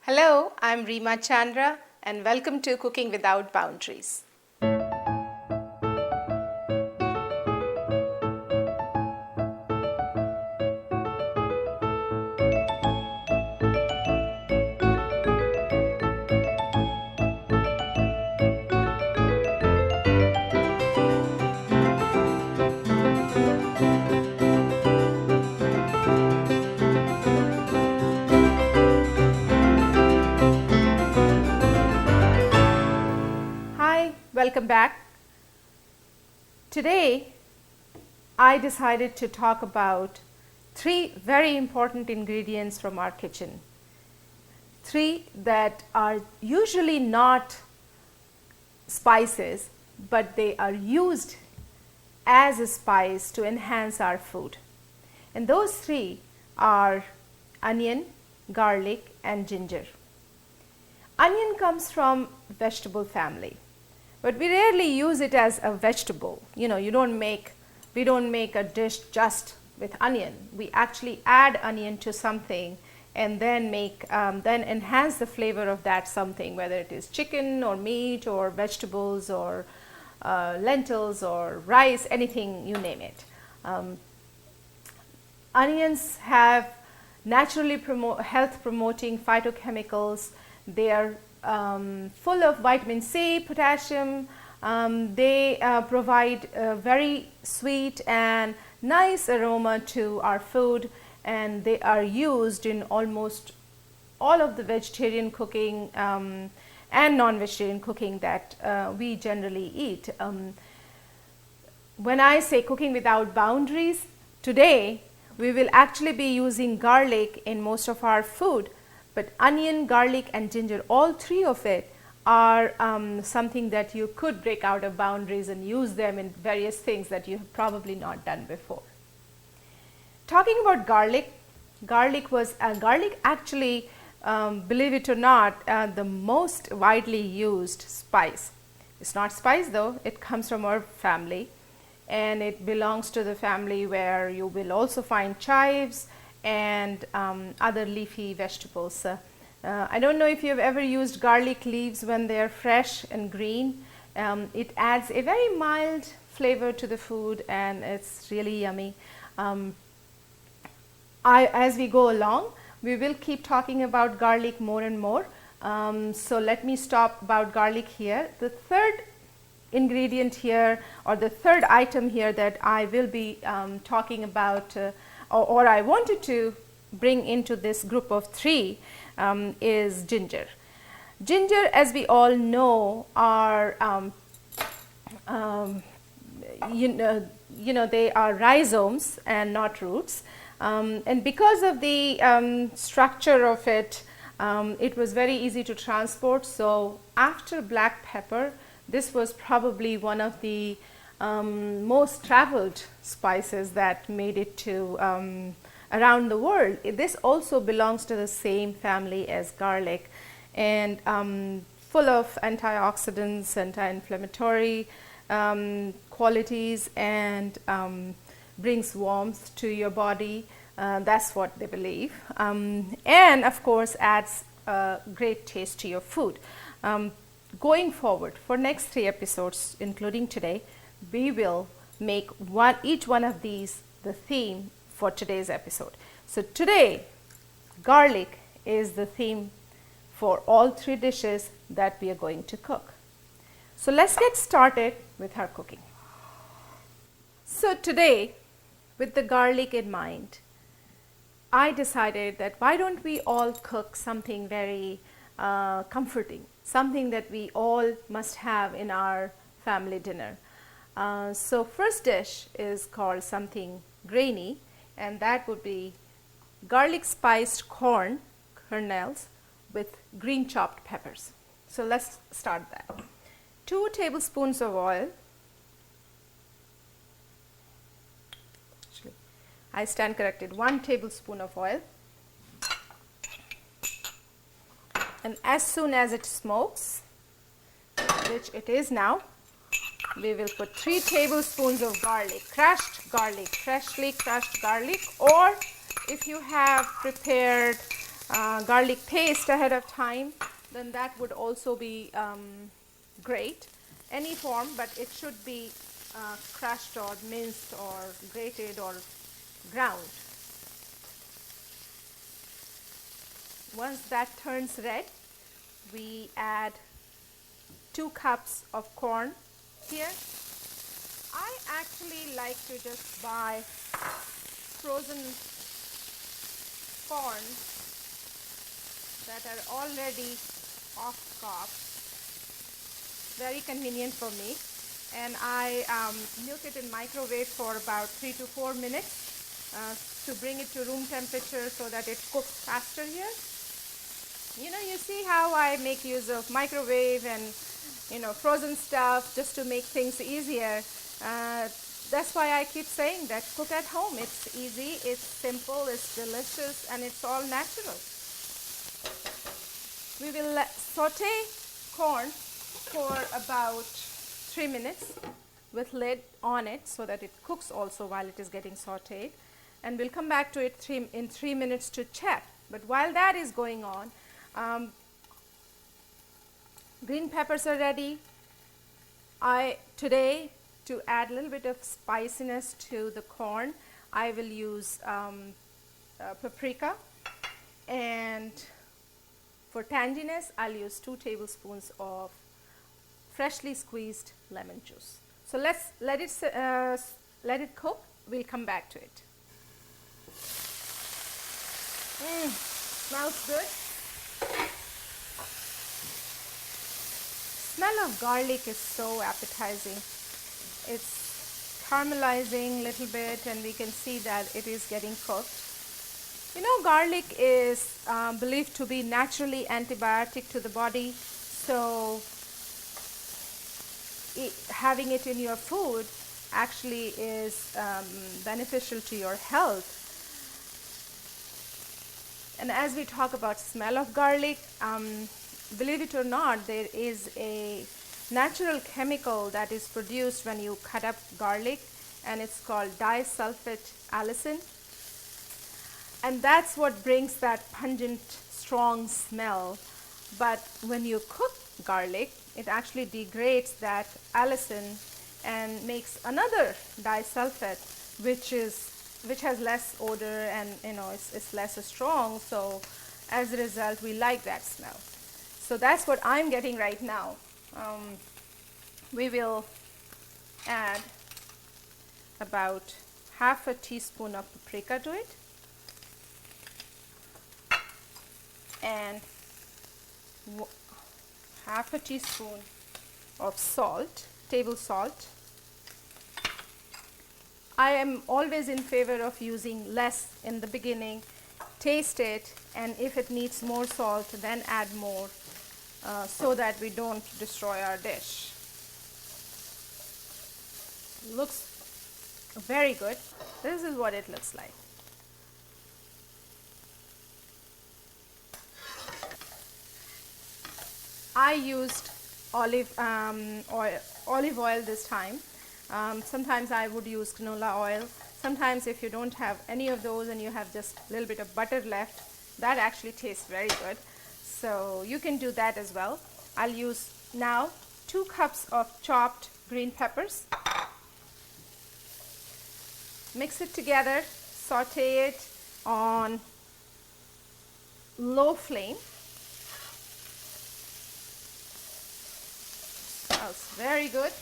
Hello, I'm Reema Chandra and welcome to Cooking Without Boundaries. Hi, welcome back. Today, I decided to talk about three very important ingredients from our kitchen. Three that are usually not spices, but they are used as a spice to enhance our food. And those three are onion, garlic, and ginger. Onion comes from vegetable family, but we rarely use it as a vegetable. We don't make a dish just with onion. We actually add onion to something and then then enhance the flavor of that something, whether it is chicken or meat or vegetables or lentils or rice, anything, you name it. Onions have naturally health promoting phytochemicals. They are full of vitamin C, potassium. They provide a very sweet and nice aroma to our food, and they are used in almost all of the vegetarian cooking and non-vegetarian cooking that we generally eat. When I say cooking without boundaries, today we will actually be using garlic in most of our food. But onion, garlic, and ginger, all three of it are something that you could break out of boundaries and use them in various things that you have probably not done before. Talking about garlic, garlic actually, believe it or not, the most widely used spice. It's not spice though, it comes from our family, and it belongs to the family where you will also find chives and other leafy vegetables. I don't know if you've ever used garlic leaves when they're fresh and green. It adds a very mild flavor to the food and it's really yummy. As we go along, we will keep talking about garlic more and more. So let me stop about garlic here. The third ingredient here, or the third item here that I will be talking about or I wanted to bring into this group of three is ginger. Ginger, as we all know, are they are rhizomes and not roots, and because of the structure of it, it was very easy to transport. So after black pepper, this was probably one of the most traveled spices that made it to around the world. This also belongs to the same family as garlic, and full of antioxidants, anti-inflammatory qualities, and brings warmth to your body. That's what they believe, and of course adds great taste to your food. Going forward for next 3 episodes, including today, we will make each one of these the theme for today's episode. So today, garlic is the theme for all 3 dishes that we are going to cook. So let's get started with our cooking. So today, with the garlic in mind, I decided that why don't we all cook something very comforting, something that we all must have in our family dinner. So first dish is called something grainy, and that would be garlic spiced corn kernels with green chopped peppers. So let's start that. 2 tablespoons of oil. Actually, I stand corrected. 1 tablespoon of oil. And as soon as it smokes, which it is now, we will put 3 tablespoons of garlic, freshly crushed garlic, or if you have prepared garlic paste ahead of time, then that would also be great. Any form, but it should be crushed or minced or grated or ground. Once that turns red, we add 2 cups of corn here. I actually like to just buy frozen corn that are already off cob. Very convenient for me, and I nuke it in microwave for about 3 to 4 minutes to bring it to room temperature so that it cooks faster here. You see how I make use of microwave and frozen stuff just to make things easier. That's why I keep saying that cook at home. It's easy, it's simple, it's delicious, and it's all natural. We will saute corn for about 3 minutes with lid on it so that it cooks also while it is getting sauteed, and we'll come back to it in 3 minutes to check. But while that is going on, green peppers are ready. Today, to add a little bit of spiciness to the corn, I will use paprika, and for tanginess I'll use 2 tablespoons of freshly squeezed lemon juice. So let's let it cook. We'll come back to it. Smells good. Smell of garlic is so appetizing. It's caramelizing a little bit, and we can see that it is getting cooked. Garlic is believed to be naturally antibiotic to the body, so having it in your food actually is beneficial to your health. And as we talk about smell of garlic, believe it or not, there is a natural chemical that is produced when you cut up garlic, and it's called disulfide allicin, and that's what brings that pungent, strong smell. But when you cook garlic, it actually degrades that allicin and makes another disulfide, which has less odor, and it's less strong. So as a result, we like that smell. So that's what I'm getting right now. We will add about half a teaspoon of paprika to it, and half a teaspoon of salt, table salt. I am always in favor of using less in the beginning. Taste it, and if it needs more salt, then add more, so that we don't destroy our dish. Looks very good. This is what it looks like. I used olive oil this time. Sometimes I would use canola oil. Sometimes if you don't have any of those and you have just a little bit of butter left, that actually tastes very good. So you can do that as well. I'll use now 2 cups of chopped green peppers. Mix it together, saute it on low flame. Smells very good.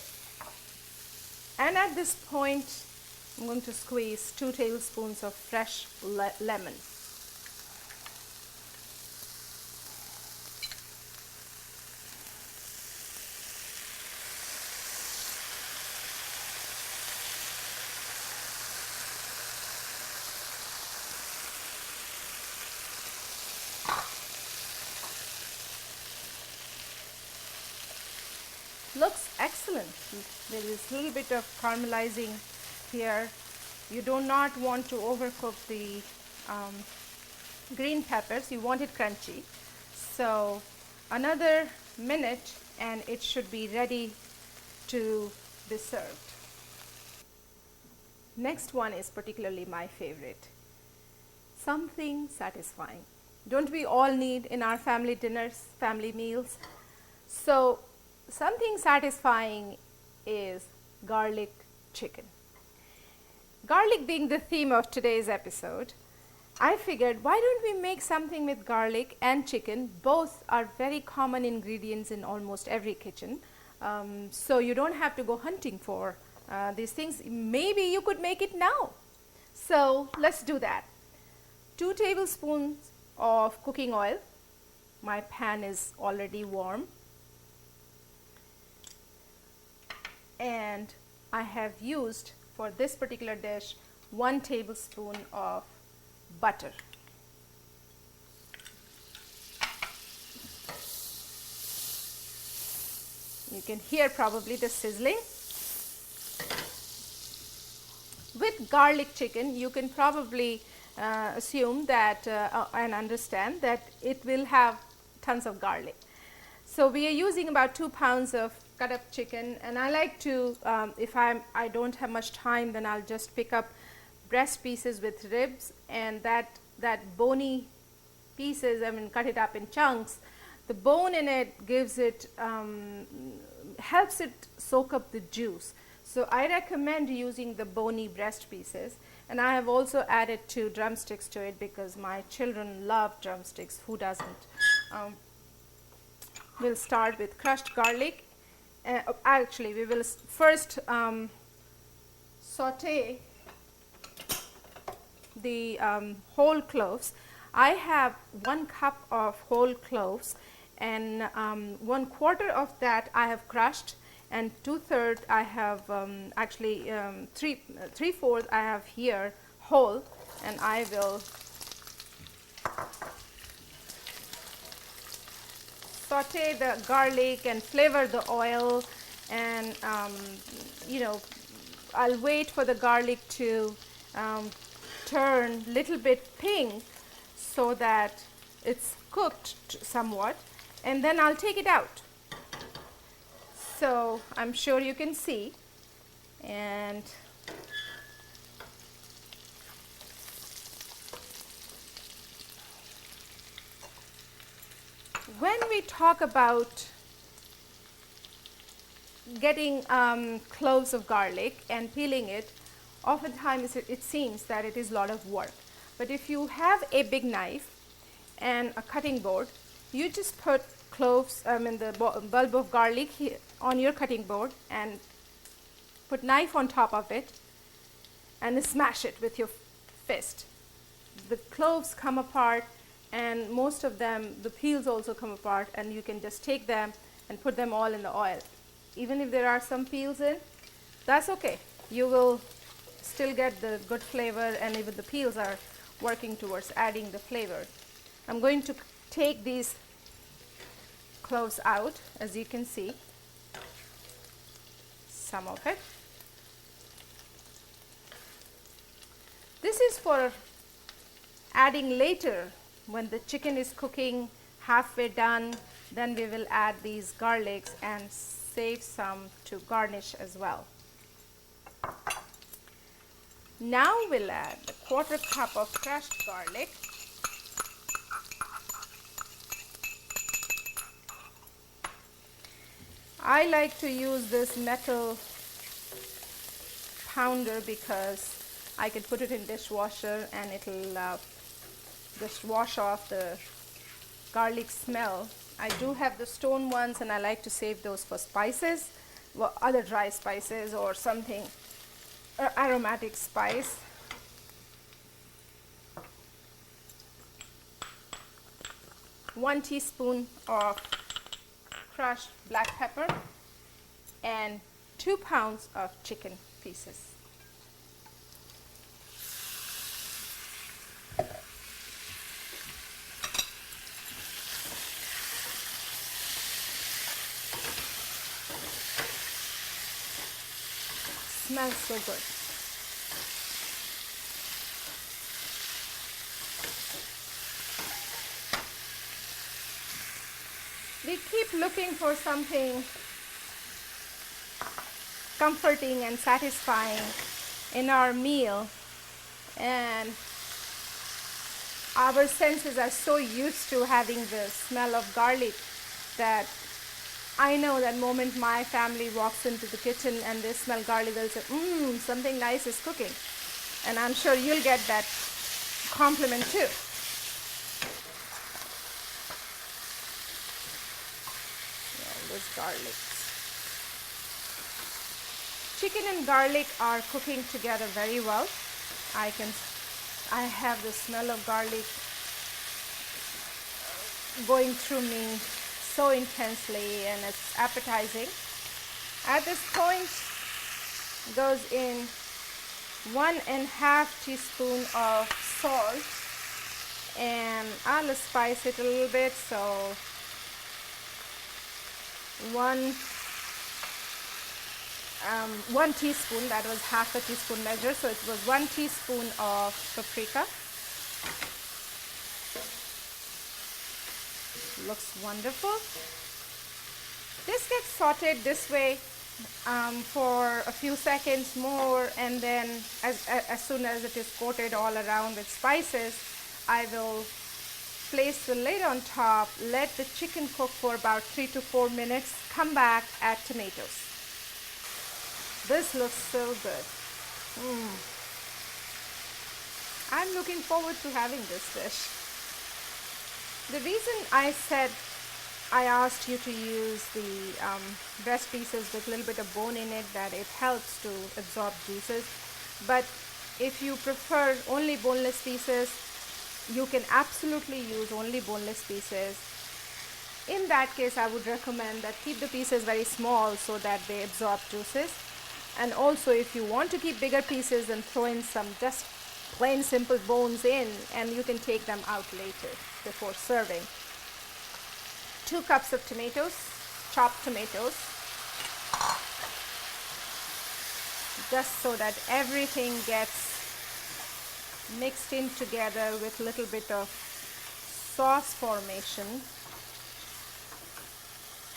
And at this point, I'm going to squeeze 2 tablespoons of fresh lemon. Looks excellent. There is a little bit of caramelizing here. You do not want to overcook the green peppers. You want it crunchy. So another minute and it should be ready to be served. Next one is particularly my favorite. Something satisfying. don't we all need in our family dinners, family meals? So something satisfying is garlic chicken. Garlic being the theme of today's episode, I figured why don't we make something with garlic and chicken? Both are very common ingredients in almost every kitchen. So you don't have to go hunting for these things. Maybe you could make it now. So let's do that. 2 tablespoons of cooking oil. My pan is already warm. And I have used for this particular dish 1 tablespoon of butter. You can hear probably the sizzling. With garlic chicken, you can probably assume that and understand that it will have tons of garlic. So we are using about 2 pounds of cut up chicken, and I like to, if I don't have much time, then I'll just pick up breast pieces with ribs, and that bony pieces, cut it up in chunks. The bone in it gives it, helps it soak up the juice. So I recommend using the bony breast pieces, and I have also added 2 drumsticks to it because my children love drumsticks. Who doesn't? We'll start with crushed garlic. Actually, we will first saute the whole cloves. I have 1 cup of whole cloves, and 1/4 of that I have crushed, and 2/3 I have actually 3/4 I have here whole, and I will saute the garlic and flavor the oil, and I'll wait for the garlic to turn little bit pink so that it's cooked somewhat, and then I'll take it out. So I'm sure you can see, and when we talk about getting cloves of garlic and peeling it, oftentimes it seems that it is a lot of work. But if you have a big knife and a cutting board, you just put cloves, the bulb of garlic here on your cutting board, and put knife on top of it and smash it with your fist. The cloves come apart, and most of them, the peels also come apart, and you can just take them and put them all in the oil. Even if there are some peels in, that's okay. You will still get the good flavor, and even the peels are working towards adding the flavor. I'm going to take these cloves out, as you can see, some of it. This is for adding later when the chicken is cooking halfway done. Then we will add these garlics and save some to garnish as well. Now we'll add the 1/4 cup of crushed garlic. I like to use this metal pounder because I can put it in dishwasher and it'll just wash off the garlic smell. I do have the stone ones, and I like to save those for spices, well, other dry spices or something, aromatic spice. One teaspoon of crushed black pepper and 2 pounds of chicken pieces. Smells so good. We keep looking for something comforting and satisfying in our meal, and our senses are so used to having the smell of garlic that I know that moment my family walks into the kitchen and they smell garlic, they'll say, something nice is cooking. And I'm sure you'll get that compliment too. All this garlic. Chicken and garlic are cooking together very well. I have the smell of garlic going through me so intensely, and it's appetizing. At this point goes in 1.5 teaspoon of salt, and I'll spice it a little bit. So 1 teaspoon, that was half a teaspoon measure, so it was 1 teaspoon of paprika. Looks wonderful. This gets sauteed this way for a few seconds more, and then as soon as it is coated all around with spices, I will place the lid on top, let the chicken cook for about 3 to 4 minutes, come back, add tomatoes. This looks so good. I'm looking forward to having this dish. The reason I asked you to use the breast pieces with a little bit of bone in it, that it helps to absorb juices. But if you prefer only boneless pieces, you can absolutely use only boneless pieces. In that case, I would recommend that keep the pieces very small so that they absorb juices. And also, if you want to keep bigger pieces, then throw in some just plain simple bones in, and you can take them out later before serving. 2 cups of tomatoes, chopped tomatoes, just so that everything gets mixed in together with a little bit of sauce formation.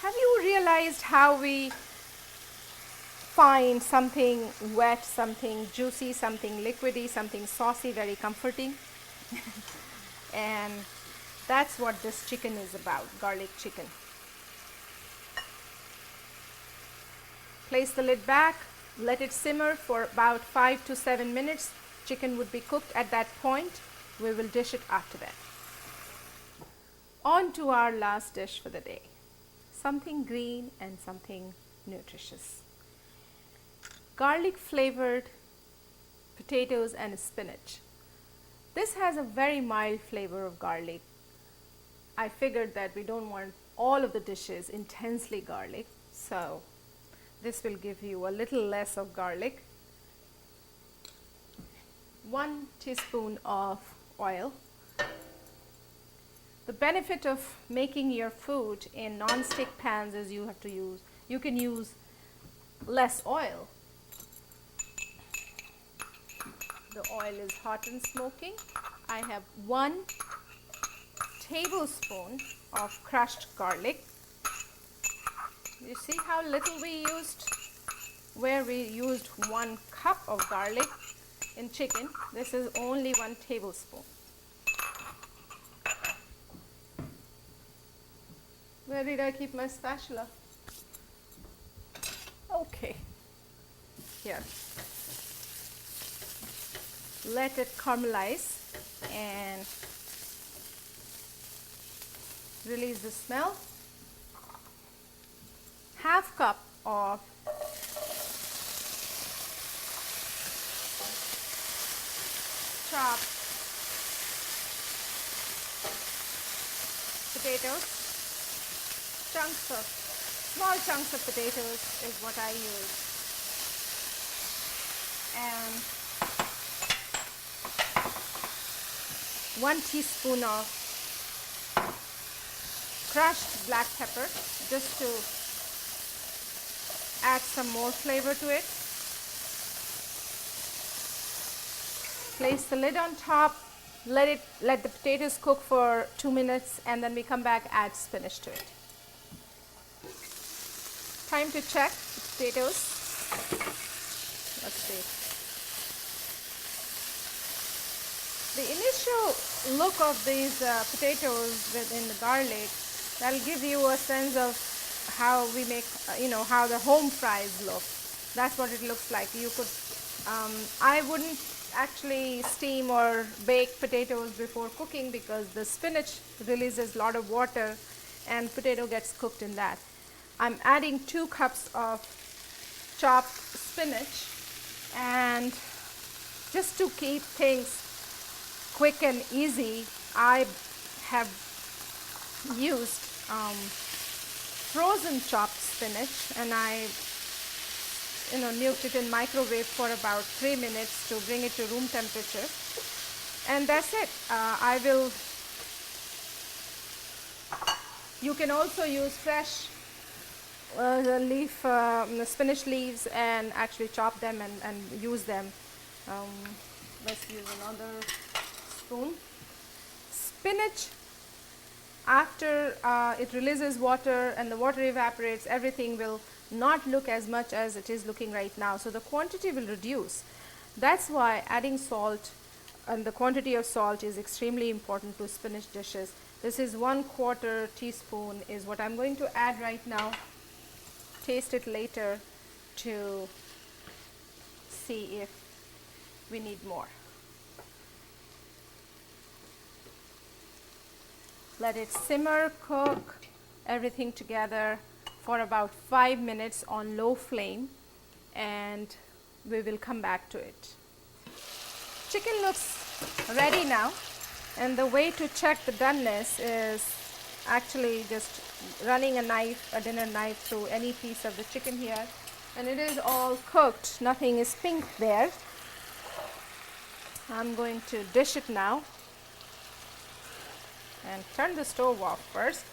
Have you realized how we find something wet, something juicy, something liquidy, something saucy very comforting? And that's what this chicken is about, garlic chicken. Place the lid back, let it simmer for about 5 to 7 minutes. Chicken would be cooked at that point. We will dish it after that. On to our last dish for the day. Something green and something nutritious. Garlic flavored potatoes and spinach. This has a very mild flavor of garlic. I figured that we don't want all of the dishes intensely garlic, so this will give you a little less of garlic. 1 teaspoon of oil. The benefit of making your food in non-stick pans is you can use less oil. The oil is hot and smoking. I have 1 tablespoon of crushed garlic. You see how little we used? Where we used 1 cup of garlic in chicken, this is only 1 tablespoon. Where did I keep my spatula? Okay, here. Let it caramelize and release the smell. Half cup of chopped potatoes. Small chunks of potatoes is what I use. And 1 teaspoon of crushed black pepper, just to add some more flavor to it. Place the lid on top, let the potatoes cook for 2 minutes, and then we come back, add spinach to it. Time to check the potatoes. Let's see. The initial look of these potatoes within the garlic, that'll give you a sense of how we make, how the home fries look. That's what it looks like. You could, I wouldn't actually steam or bake potatoes before cooking because the spinach releases a lot of water and potato gets cooked in that. I'm adding 2 cups of chopped spinach, and just to keep things quick and easy, I have used frozen chopped spinach, and I nuked it in microwave for about 3 minutes to bring it to room temperature, and that's it. You can also use fresh spinach leaves and actually chop them and use them. Let's use another spoon. Spinach, after it releases water and the water evaporates, everything will not look as much as it is looking right now, so the quantity will reduce. That's why adding salt and the quantity of salt is extremely important to spinach dishes. This is 1/4 teaspoon is what I'm going to add right now. Taste it later to see if we need more. Let it simmer, cook everything together for about 5 minutes on low flame, and we will come back to it. Chicken looks ready now, and the way to check the doneness is actually just running a dinner knife through any piece of the chicken here, and it is all cooked. Nothing is pink there. I'm going to dish it now and turn the stove off first.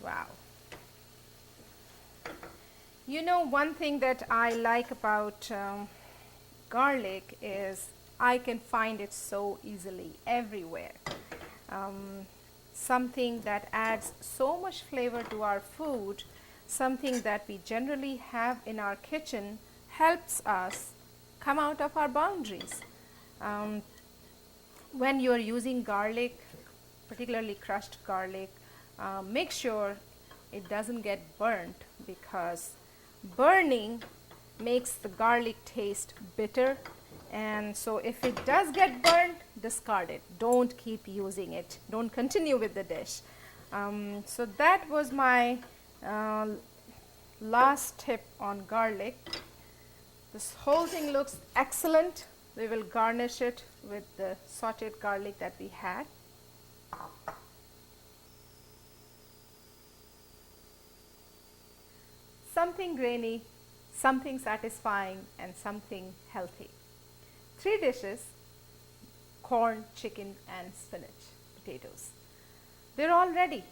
Wow. One thing that I like about garlic is I can find it so easily everywhere. Something that adds so much flavor to our food, something that we generally have in our kitchen, helps us come out of our boundaries. When you are using garlic, particularly crushed garlic, make sure it doesn't get burnt, because burning makes the garlic taste bitter, and so if it does get burnt, discard it. Don't keep using it. Don't continue with the dish. So that was my last tip on garlic. This whole thing looks excellent. We will garnish it with the sauteed garlic that we had. Something grainy, something satisfying, and something healthy. 3 dishes: corn, chicken, and spinach, potatoes. They're all ready.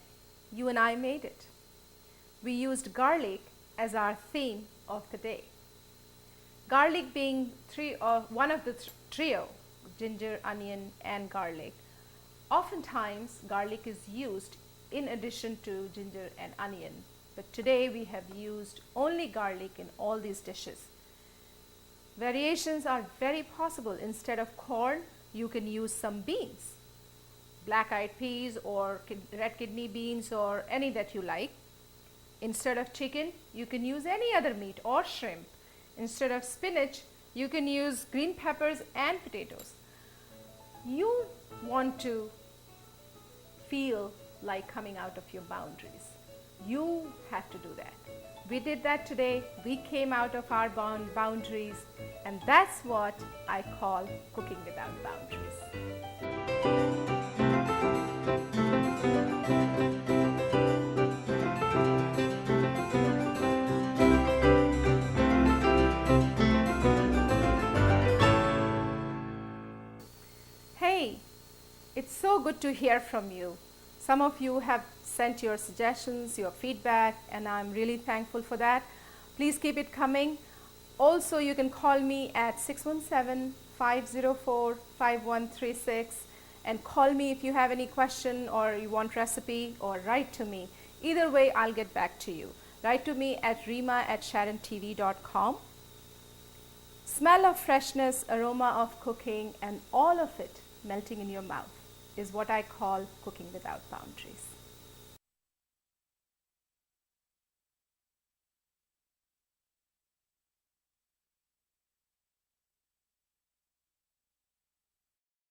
You and I made it. We used garlic as our theme of the day. Garlic being one of the trio, ginger, onion, and garlic. Oftentimes, garlic is used in addition to ginger and onion, but today we have used only garlic in all these dishes. Variations are very possible. Instead of corn, you can use some beans, black-eyed peas or red kidney beans, or any that you like. Instead of chicken, you can use any other meat or shrimp. Instead of spinach, you can use green peppers and potatoes. You want to feel like coming out of your boundaries. You have to do that. We did that today. We came out of our boundaries, and that's what I call cooking without boundaries. Hey, it's so good to hear from you. Some of you have sent your suggestions, your feedback, and I'm really thankful for that. Please keep it coming. Also, you can call me at 617-504-5136, and call me if you have any question or you want recipe, or write to me. Either way, I'll get back to you. Write to me at reema@sharontv.com. Smell of freshness, aroma of cooking, and all of it melting in your mouth is what I call cooking without boundaries.